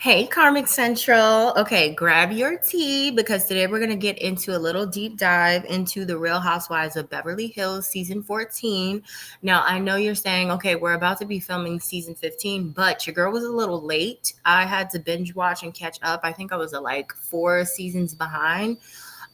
Hey, Karmic Central. Okay, grab your tea because today we're going to get into a little deep dive into the Real Housewives of Beverly Hills season 14. Now, I know you're saying, okay, we're about to be filming season 15, but your girl was a little late. I had to binge watch and catch up. I think I was like 4 seasons behind.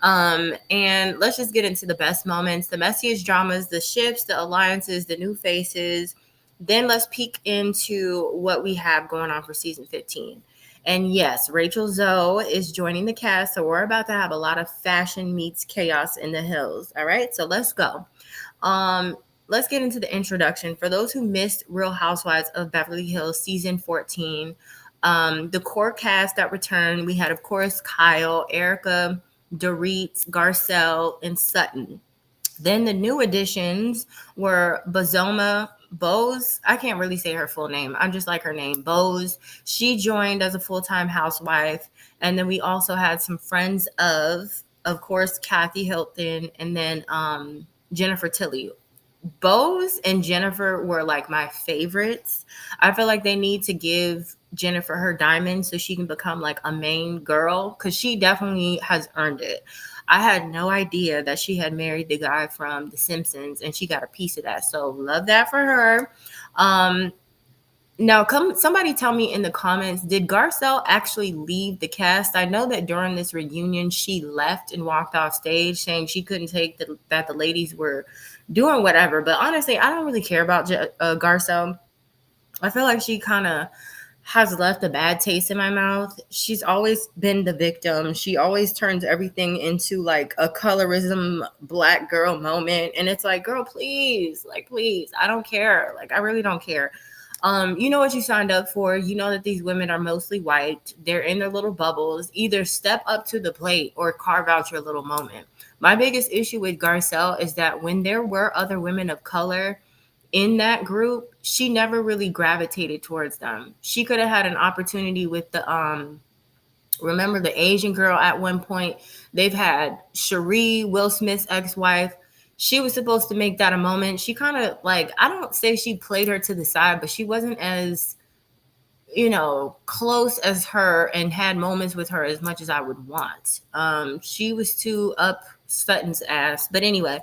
And let's just get into the best moments, the messiest dramas, the shifts, the alliances, the new faces. Then let's peek into what we have going on for season 15. And yes, Rachel Zoe is joining the cast. So we're about to have a lot of fashion meets chaos in the hills. All right. So let's go. Um, let's get into the introduction. For those who missed Real Housewives of Beverly Hills season 14, the core cast that returned, we had, of course, Kyle, Erica, Dorit, Garcelle, and Sutton. Then the new additions were Bazoma Bose. I can't really say her full name. I'm just like her name, Bose. She joined as a full-time housewife. And then we also had some friends of course, Kathy Hilton, and then Jennifer Tilly. Bose and Jennifer were like my favorites. I feel like they need to give Jennifer her diamond so she can become like a main girl because she definitely has earned it. I had no idea that she had married the guy from The Simpsons and she got a piece of that. So love that for her. Um, Now, come somebody tell me in the comments, did Garcelle actually leave the cast? I know that during this reunion, she left and walked off stage saying she couldn't take that the ladies were doing whatever. But honestly, I don't really care about Garcelle. I feel like she kind of has left a bad taste in my mouth. She's always been the victim. She always turns everything into like a colorism black girl moment. And it's like, girl, please, like, please, I don't care. Like, I really don't care. You know what you signed up for. You know that these women are mostly white. They're in their little bubbles. Either step up to the plate or carve out your little moment. My biggest issue with Garcelle is that when there were other women of color in that group, she never really gravitated towards them. She could have had an opportunity with the remember the Asian girl at one point. They've had Cherie, Will Smith's ex-wife. She was supposed to make that a moment. She kind of like, I don't say she played her to the side, but she wasn't as, close as her and had moments with her as much as I would want. She was too up Sutton's ass. But anyway,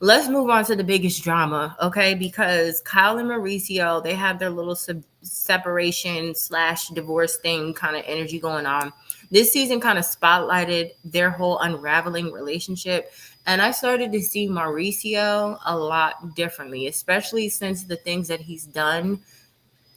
let's move on to the biggest drama, okay? Because Kyle and Mauricio, they have their little separation slash divorce thing kind of energy going on. This season kind of spotlighted their whole unraveling relationship. And I started to see Mauricio a lot differently, especially since the things that he's done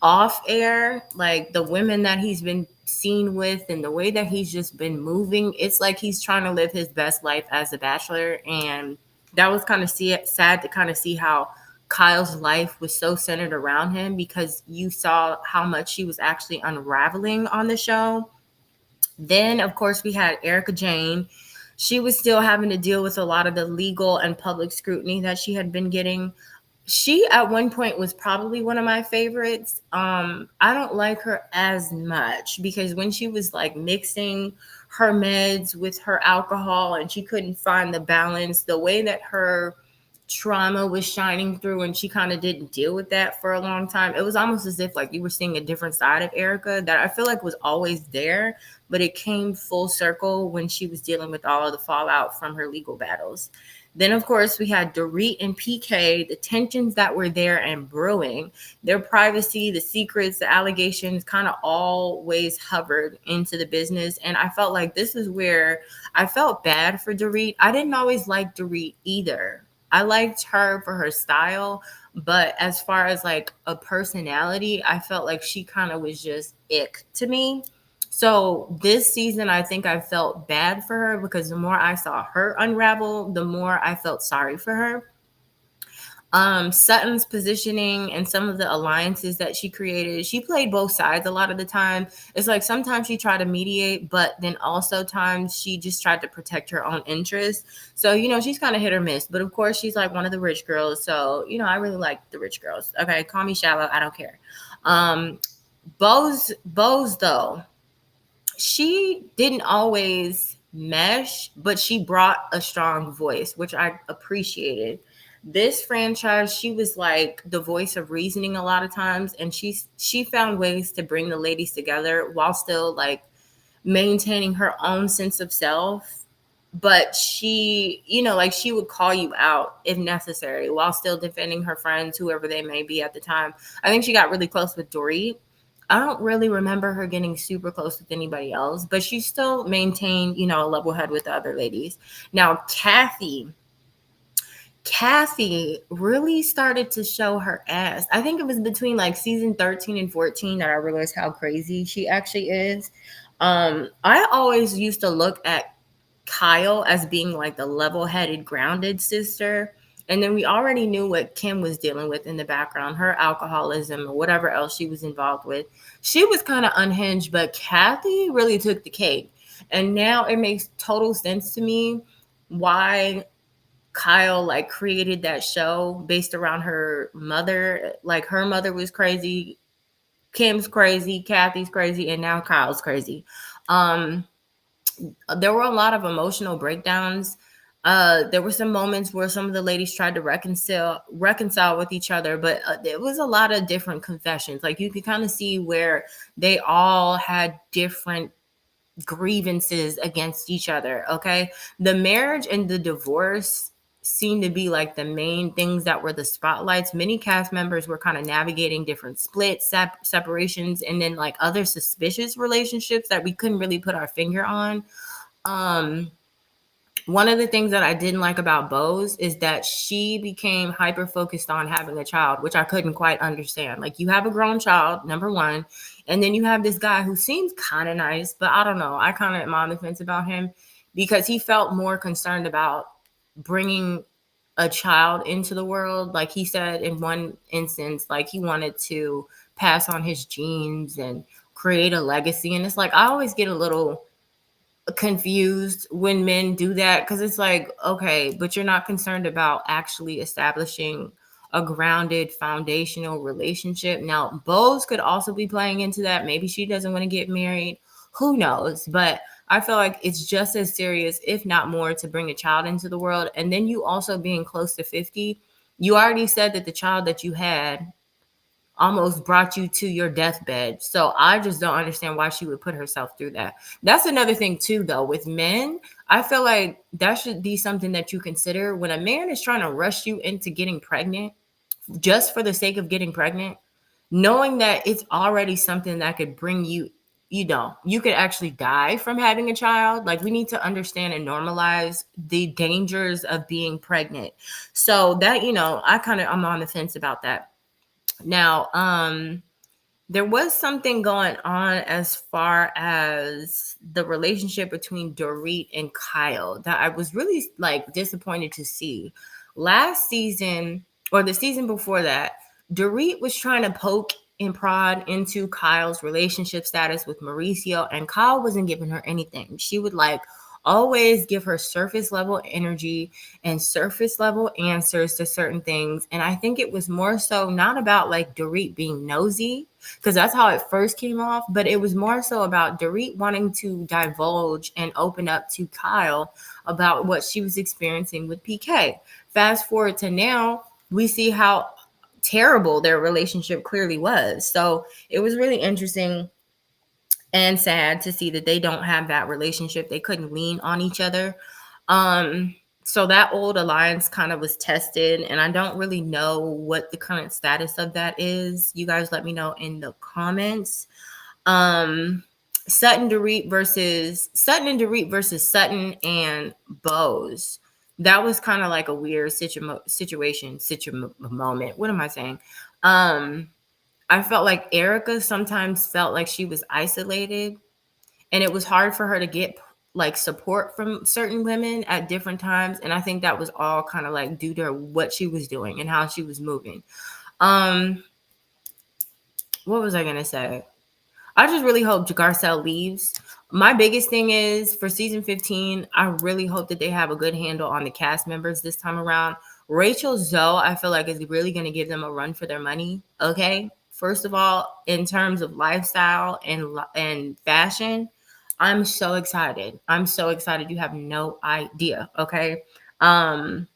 off air, like the women that he's been seen with and the way that he's just been moving. It's like he's trying to live his best life as a bachelor. And that was kind of sad to kind of see how Kyle's life was so centered around him because you saw how much he was actually unraveling on the show. Then, of course, we had Erica Jane. She was still having to deal with a lot of the legal and public scrutiny that she had been getting. She at one point was probably one of my favorites. I don't like her as much because when she was like mixing her meds with her alcohol and she couldn't find the balance, the way that her trauma was shining through and she kind of didn't deal with that for a long time. It was almost as if like you were seeing a different side of Erica that I feel like was always there, but it came full circle when she was dealing with all of the fallout from her legal battles. Then, of course, we had Dorit and PK, the tensions that were there and brewing, their privacy, the secrets, the allegations kind of always hovered into the business. And I felt like this is where I felt bad for Dorit. I didn't always like Dorit either. I liked her for her style, but as far as like a personality, I felt like she kind of was just ick to me. So this season, I think I felt bad for her because the more I saw her unravel, the more I felt sorry for her. Sutton's positioning and some of the alliances that she created, she played both sides a lot of the time. It's like sometimes she tried to mediate, but then also times she just tried to protect her own interests. So, she's kind of hit or miss. But of course, she's like one of the rich girls. So, I really like the rich girls. Okay, call me shallow. I don't care. Bose though, she didn't always mesh, but she brought a strong voice, which I appreciated. This franchise, she was like the voice of reasoning a lot of times, and she found ways to bring the ladies together while still like maintaining her own sense of self. But she, like she would call you out if necessary while still defending her friends, whoever they may be at the time. I think she got really close with Dorit. I don't really remember her getting super close with anybody else, but she still maintained, a level head with the other ladies. Now, Kathy really started to show her ass. I think it was between like season 13 and 14 that I realized how crazy she actually is. I always used to look at Kyle as being like the level-headed, grounded sister. And then we already knew what Kim was dealing with in the background, her alcoholism or whatever else she was involved with. She was kind of unhinged, but Kathy really took the cake. And now it makes total sense to me why Kyle like created that show based around her mother. Like her mother was crazy, Kim's crazy, Kathy's crazy, and now Kyle's crazy. Um, there were a lot of emotional breakdowns. There were some moments where some of the ladies tried to reconcile with each other, but there was a lot of different confessions. Like you could kind of see where they all had different grievances against each other. Okay, the marriage and the divorce seemed to be like the main things that were the spotlights. Many cast members were kind of navigating different splits, separations, and then like other suspicious relationships that we couldn't really put our finger on. um One of the things that I didn't like about Bose is that she became hyper focused on having a child, which I couldn't quite understand. Like, you have a grown child, number one, and then you have this guy who seems kind of nice, but I don't know. I kind of am on the fence about him because he felt more concerned about bringing a child into the world. Like he said in one instance, like he wanted to pass on his genes and create a legacy. And it's like, I always get a little confused when men do that because it's like, okay, but you're not concerned about actually establishing a grounded foundational relationship. Now, Bose could also be playing into that. Maybe she doesn't want to get married. Who knows? But I feel like it's just as serious, if not more, to bring a child into the world. And then you also being close to 50, you already said that the child that you had almost brought you to your deathbed. So I just don't understand why she would put herself through that. That's another thing too, though, with men. I feel like that should be something that you consider when a man is trying to rush you into getting pregnant just for the sake of getting pregnant, knowing that it's already something that could bring you, you could actually die from having a child. Like, we need to understand and normalize the dangers of being pregnant. So that, I'm on the fence about that. Now, there was something going on as far as the relationship between Dorit and Kyle that I was really like disappointed to see. Last season or the season before that, Dorit was trying to poke and prod into Kyle's relationship status with Mauricio, and Kyle wasn't giving her anything. She would like always give her surface level energy and surface level answers to certain things. And I think it was more so not about like Dorit being nosy, because that's how it first came off, but it was more so about Dorit wanting to divulge and open up to Kyle about what she was experiencing with PK. Fast forward to now, we see how terrible their relationship clearly was. So it was really interesting and sad to see that they don't have that relationship. They couldn't lean on each other. So that old alliance kind of was tested, and I don't really know what the current status of that is. You guys let me know in the comments. Um, Sutton and Dorit versus Sutton and Bose. That was kind of like a weird moment. What am I saying? I felt like Erica sometimes felt like she was isolated, and it was hard for her to get like support from certain women at different times. And I think that was all kind of like due to what she was doing and how she was moving. Um, what was I gonna say? I just really hope Garcelle leaves. My biggest thing is for season 15, I really hope that they have a good handle on the cast members this time around. Rachel Zoe, I feel like is really going to give them a run for their money. Okay. First of all, in terms of lifestyle and fashion, I'm so excited. I'm so excited. You have no idea. Okay. Um,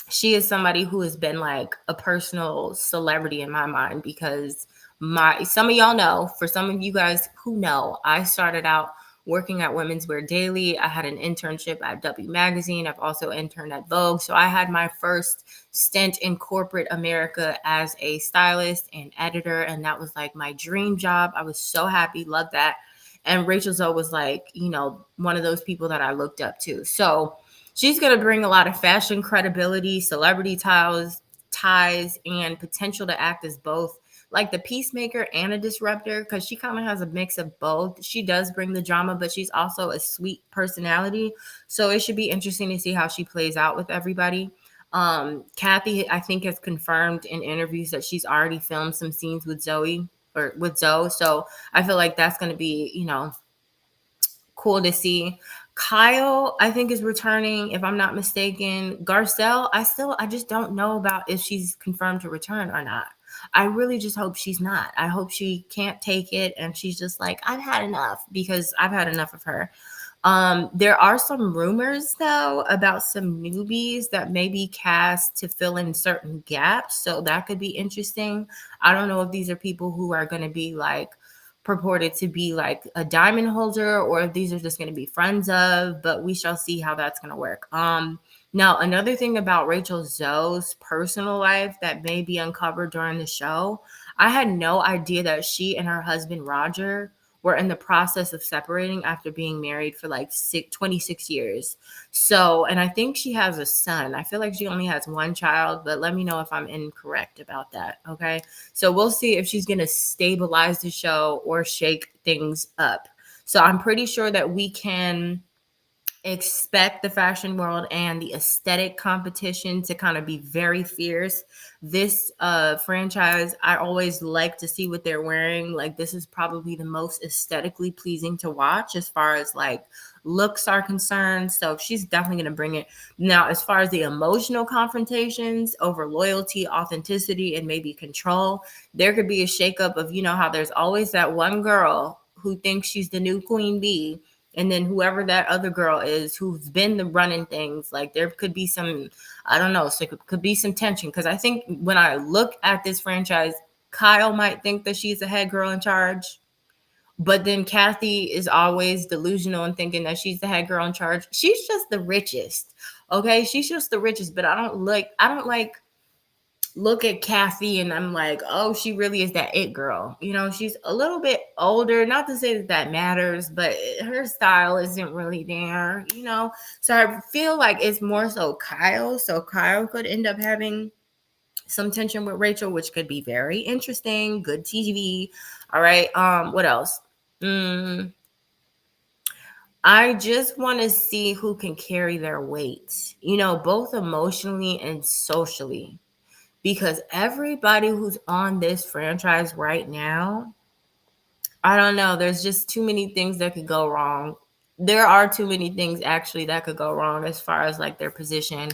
she is somebody who has been like a personal celebrity in my mind because my some of y'all know, for some of you guys who know, I started out working at Women's Wear Daily. I had an internship at W Magazine. I've also interned at Vogue. So I had my first stint in corporate America as a stylist and editor, and that was like my dream job. I was so happy, loved that. And Rachel Zoe was like, one of those people that I looked up to. So she's going to bring a lot of fashion credibility, celebrity ties, and potential to act as both like the peacemaker and a disruptor because she kind of has a mix of both. She does bring the drama, but she's also a sweet personality. So it should be interesting to see how she plays out with everybody. Kathy, I think, has confirmed in interviews that she's already filmed some scenes with Zoe or with Zoe. So I feel like that's going to be, cool to see. Kyle, I think, is returning, if I'm not mistaken. Garcelle, I just don't know about if she's confirmed to return or not. I really just hope she's not. I hope she can't take it and she's just like, I've had enough, because I've had enough of her. There are some rumors though about some newbies that may be cast to fill in certain gaps. So that could be interesting. I don't know if these are people who are going to be like purported to be like a diamond holder or if these are just going to be friends of, but we shall see how that's going to work. Now another thing about Rachel Zoe's personal life that may be uncovered during the show, I had no idea that she and her husband Roger were in the process of separating after being married for like 26 years. So, and I think she has a son. I feel like she only has one child, but let me know if I'm incorrect about that. Okay. So we'll see if she's going to stabilize the show or shake things up. So I'm pretty sure that we can expect the fashion world and the aesthetic competition to kind of be very fierce. This franchise, I always like to see what they're wearing. Like, this is probably the most aesthetically pleasing to watch as far as like looks are concerned. So she's definitely going to bring it. Now, as far as the emotional confrontations over loyalty, authenticity, and maybe control, there could be a shakeup of, how there's always that one girl who thinks she's the new queen bee, and then whoever that other girl is who's been the running things, like there could be some, I don't know, so it could be some tension. Because I think when I look at this franchise, Kyle might think that she's the head girl in charge, but then Kathy is always delusional and thinking that she's the head girl in charge. She's just the richest. Okay, she's just the richest, but I don't like look at Kathy and I'm like, oh, she really is that it girl. She's a little bit older. Not to say that that matters, but her style isn't really there. So I feel like it's more so Kyle. So Kyle could end up having some tension with Rachel, which could be very interesting. Good TV. All right. What else? I just want to see who can carry their weight, both emotionally and socially, because everybody who's on this franchise right now, I don't know, there's just too many things that could go wrong. There are too many things actually that could go wrong as far as like their position.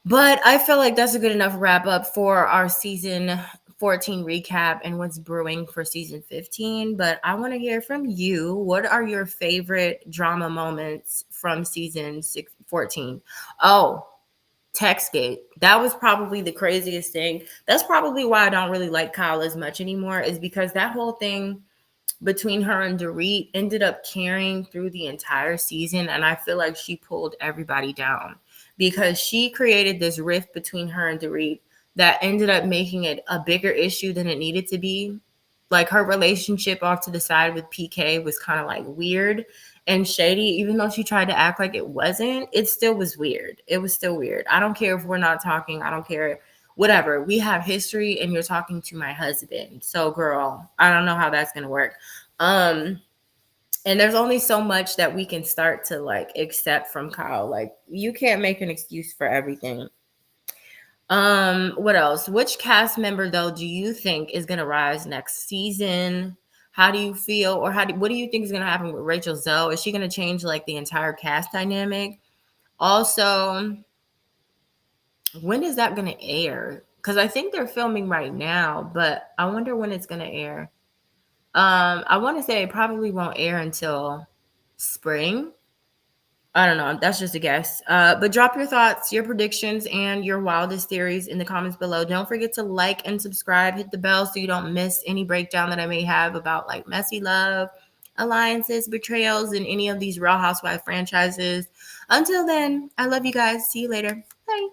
But I feel like that's a good enough wrap up for our season 14 recap and what's brewing for season 15. But I want to hear from you. What are your favorite drama moments from season 14? Oh, Textgate. That was probably the craziest thing. That's probably why I don't really like Kyle as much anymore, is because that whole thing between her and Dorit ended up carrying through the entire season. And I feel like she pulled everybody down because she created this rift between her and Dorit that ended up making it a bigger issue than it needed to be. Like, her relationship off to the side with PK was kind of like weird. And Shady, even though she tried to act like it wasn't, it still was weird. It was still weird. I don't care if we're not talking. I don't care. Whatever. We have history and you're talking to my husband. So, girl, I don't know how that's going to work. And there's only so much that we can start to like accept from Kyle. Like, you can't make an excuse for everything. What else? Which cast member though do you think is gonna rise next season? How do you feel, or what do you think is gonna happen with Rachel Zoe? Is she gonna change like the entire cast dynamic? Also, when is that gonna air? Because I think they're filming right now, but I wonder when it's gonna air. I want to say it probably won't air until spring. I don't know. That's just a guess. But drop your thoughts, your predictions, and your wildest theories in the comments below. Don't forget to like and subscribe. Hit the bell so you don't miss any breakdown that I may have about like messy love, alliances, betrayals, and any of these Real Housewife franchises. Until then, I love you guys. See you later. Bye.